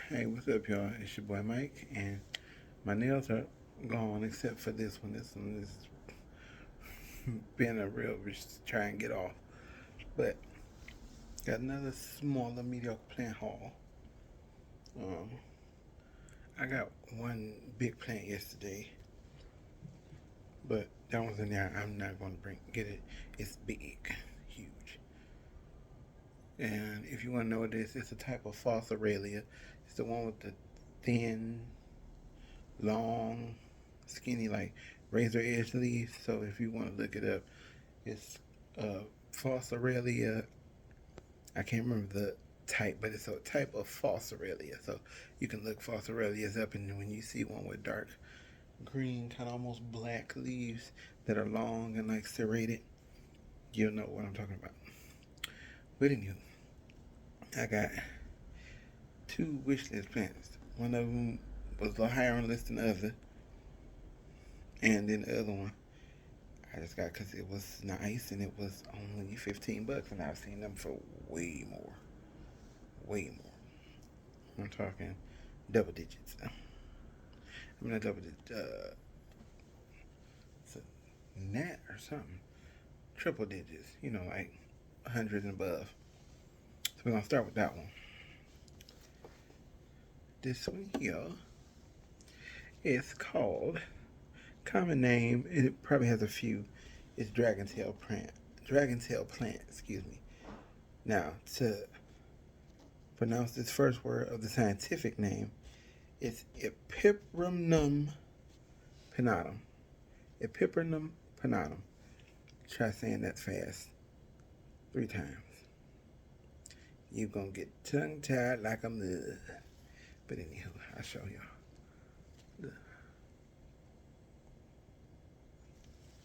Hey, what's up, y'all? It's your boy Mike, and my nails are gone except for this one. This one has been a real bitch to try and get off. But got another smaller mediocre plant haul. Um, I got one big plant yesterday, but that one's in there. I'm not going to get it. It's big, huge. And if you want to know what it is, it's a type of false Aurelia. It's the one with the thin, long, skinny, like razor edge leaves. So if you want to look it up, it's false Aurelia. I can't remember the type, but it's a type of false Aurelia. So you can look false Aurelias up, and when you see one with dark green, kind of almost black leaves that are long and like serrated, you'll know what I'm talking about. But anyway, I got two wish list plants. One of them was a little higher on the list than the other, and then the other one I just got because it was nice and it was only $15, and I've seen them for way more, way more. I'm talking double digits. I mean, not double digits. It's a net or something. Triple digits. You know, like 100 and above. So we're gonna start with that one. This one here is called common name. It probably has a few. It's dragon tail plant. Dragon tail plant. Excuse me. Now to pronounce this first word of the scientific name, it's Epipramnum pinnatum. Epipramnum pinnatum. Try saying that fast 3 times. You're gonna get tongue tied like a mud. But anywho, I'll show y'all.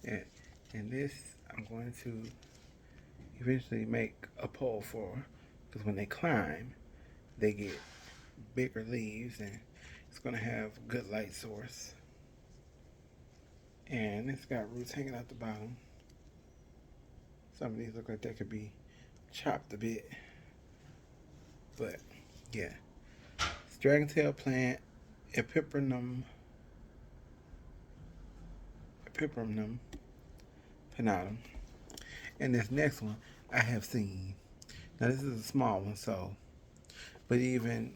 And, and this I'm going to eventually make a pole for, because when they climb, they get bigger leaves, and it's gonna have good light source. And it's got roots hanging out the bottom. Some of these look like they could be chopped a bit, but yeah. It's dragon tail plant, Epipramnum pinnatum. And this next one I have seen. Now this is a small one, so but even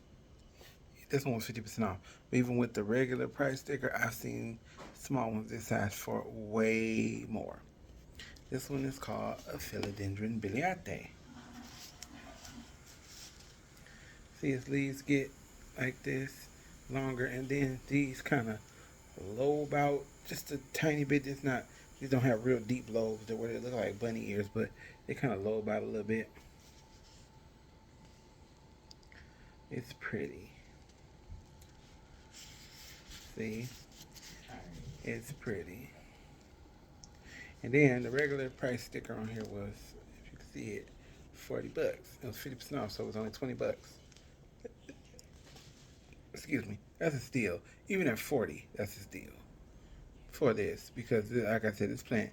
this one was 50% off. But even with the regular price sticker, I've seen small ones this size for way more. This one is called a philodendron biliate. See, its leaves get like this, longer, and then these kind of lobe out just a tiny bit. It's not, these don't have real deep lobes. They're where they look like bunny ears, but they kind of lobe out a little bit. It's pretty. See, it's pretty. And then the regular price sticker on here was, if you can see it, $40. It was 50% off, so it was only $20. Excuse me. That's a steal. Even at 40, that's a steal for this, because like I said, this plant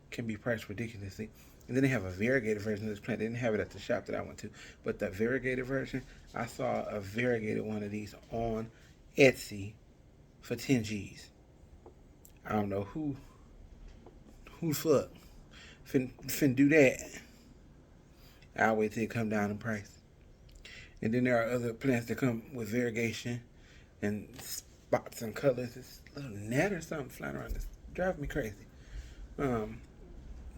can be priced ridiculously. And then they have a variegated version of this plant. They didn't have it at the shop that I went to, but the variegated version, I saw a variegated one of these on Etsy for 10 G's. I don't know who fuck fin do that. I'll wait till it come down in price. And then there are other plants that come with variegation and spots and colors. This little gnat or something flying around. This driving me crazy. Um,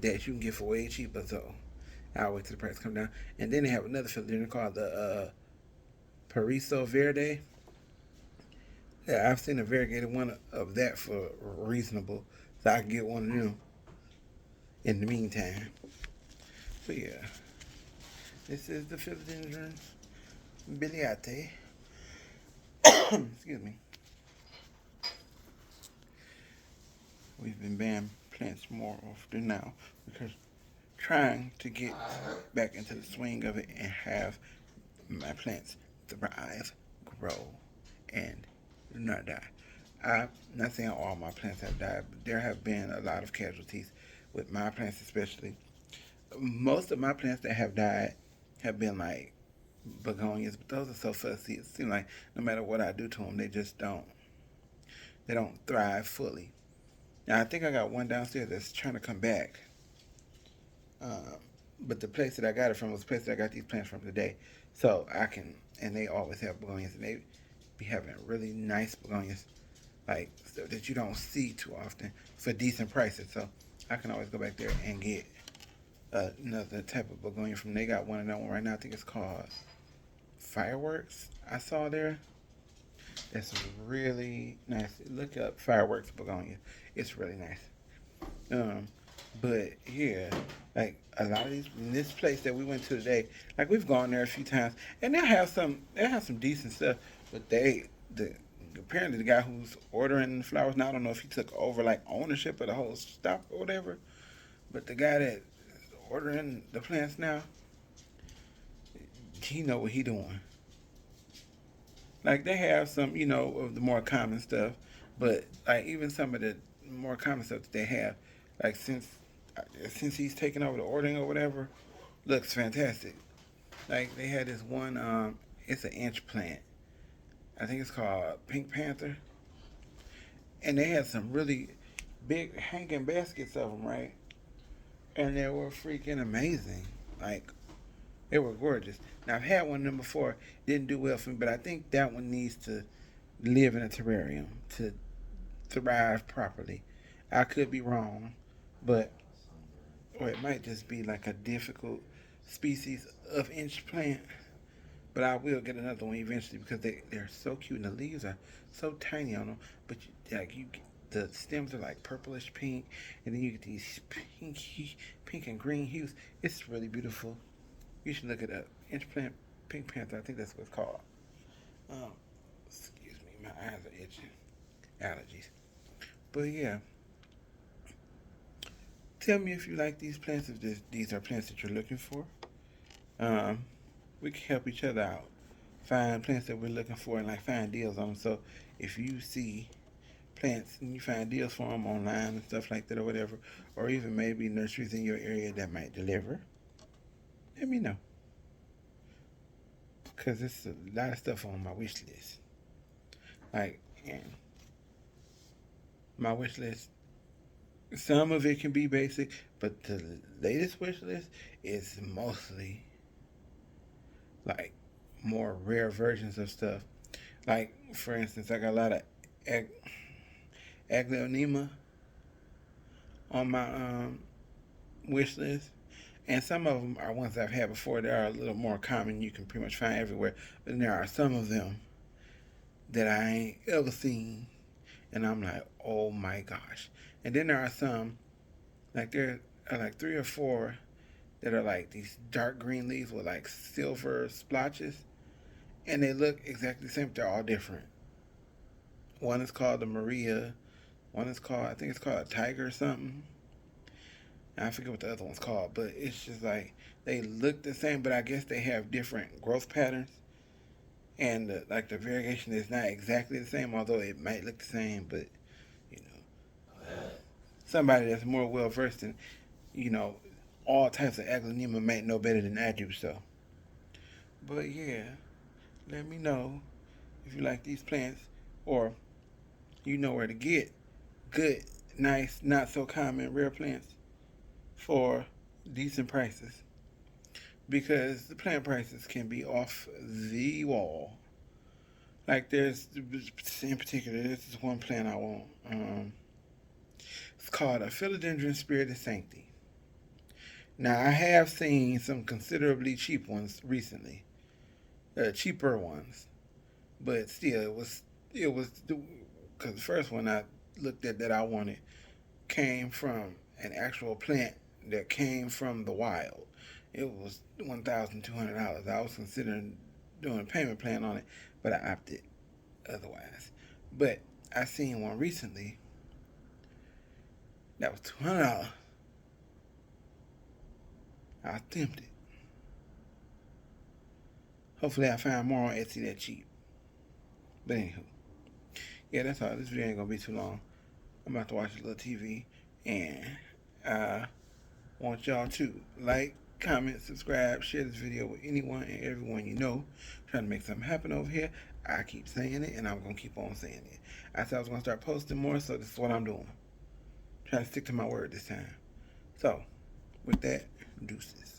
that you can get for way cheaper. So I'll wait till the price come down. And then they have another philodendron called the Pariso Verde. Yeah, I've seen a variegated one of that for reasonable, so I can get one of them in the meantime. So yeah, this is the philodendron biliate. Excuse me. We've been banning plants more often now because trying to get back into the swing of it and have my plants thrive, grow, and not die. I'm not saying all my plants have died, but there have been a lot of casualties with my plants especially. Most of my plants that have died have been like begonias, but those are so fussy. It seems like no matter what I do to them, they just don't. They don't thrive fully. Now I think I got one downstairs that's trying to come back. Um, but the place that I got it from was the place that I got these plants from today. So I can, and they always have begonias, and they be having really nice begonias, like stuff that you don't see too often for decent prices. So I can always go back there and get another type of begonia from. They got one of that one right now. I think it's called Fireworks. I saw there. That's really nice. Look up Fireworks begonia. It's really nice. Um, but yeah, like a lot of these this place that we went to today, like we've gone there a few times, and they have some decent stuff, but the apparently the guy who's ordering the flowers now, I don't know if he took over like ownership of the whole stop or whatever, but the guy that is ordering the plants now, he know what he doing. Like they have some, of the more common stuff, but like even some of the more common stuff that they have, like since he's taken over the ordering or whatever, looks fantastic. Like they had this one, it's an inch plant. I think it's called Pink Panther, and they had some really big hanging baskets of them, right? And they were freaking amazing. Like they were gorgeous. Now I've had one of them before, didn't do well for me, but I think that one needs to live in a terrarium to thrive properly. I could be wrong, but or it might just be like a difficult species of inch plant. But I will get another one eventually because they're so cute and the leaves are so tiny on them. But the stems are like purplish pink, and then you get these pink and green hues. It's really beautiful. You should look it up. Inch plant pink panther. I think that's what it's called. Um, excuse me, my eyes are itching. Allergies. But yeah, tell me if you like these plants. If these are plants that you're looking for. Um, we can help each other out. Find plants that we're looking for and like find deals on them. So if you see plants and you find deals for them online and stuff like that or whatever, or even maybe nurseries in your area that might deliver, let me know. Because it's a lot of stuff on my wish list. Like, and my wish list, some of it can be basic, but the latest wish list is mostly like more rare versions of stuff. Like, for instance, I got a lot of ag- aglaonema on my wish list. And some of them are ones I've had before. They are a little more common. You can pretty much find everywhere. But then there are some of them that I ain't ever seen. And I'm like, oh my gosh. And then there are some, like there are like three or four that are like these dark green leaves with like silver splotches. And they look exactly the same, but they're all different. One is called the Maria. One is called, I think it's called a tiger or something. I forget what the other one's called, but it's just like they look the same, but I guess they have different growth patterns, and like the variegation is not exactly the same, although it might look the same. But you know, somebody that's more well versed in you know all types of aglaonema might know better than I do. So, but yeah, let me know if you like these plants, or you know where to get good, nice, not so common rare plants for decent prices. Because the plant prices can be off the wall. Like there's, in particular, this is one plant I want. It's called a philodendron spirit of sanctity. Now I have seen some considerably cheap ones recently, cheaper ones, but still it was because the first one I looked at that I wanted came from an actual plant that came from the wild. It was $1,200. I was considering doing a payment plan on it, but I opted otherwise. But I seen one recently that was $200. I was tempted. Hopefully, I find more on Etsy that cheap. But anywho, yeah, that's all. This video ain't gonna be too long. I'm about to watch a little TV, and I want y'all to like, comment, subscribe, share this video with anyone and everyone you know. Trying to make something happen over here. I keep saying it, and I'm going to keep on saying it. I said I was going to start posting more, so this is what I'm doing. Trying to stick to my word this time. So, with that, deuces.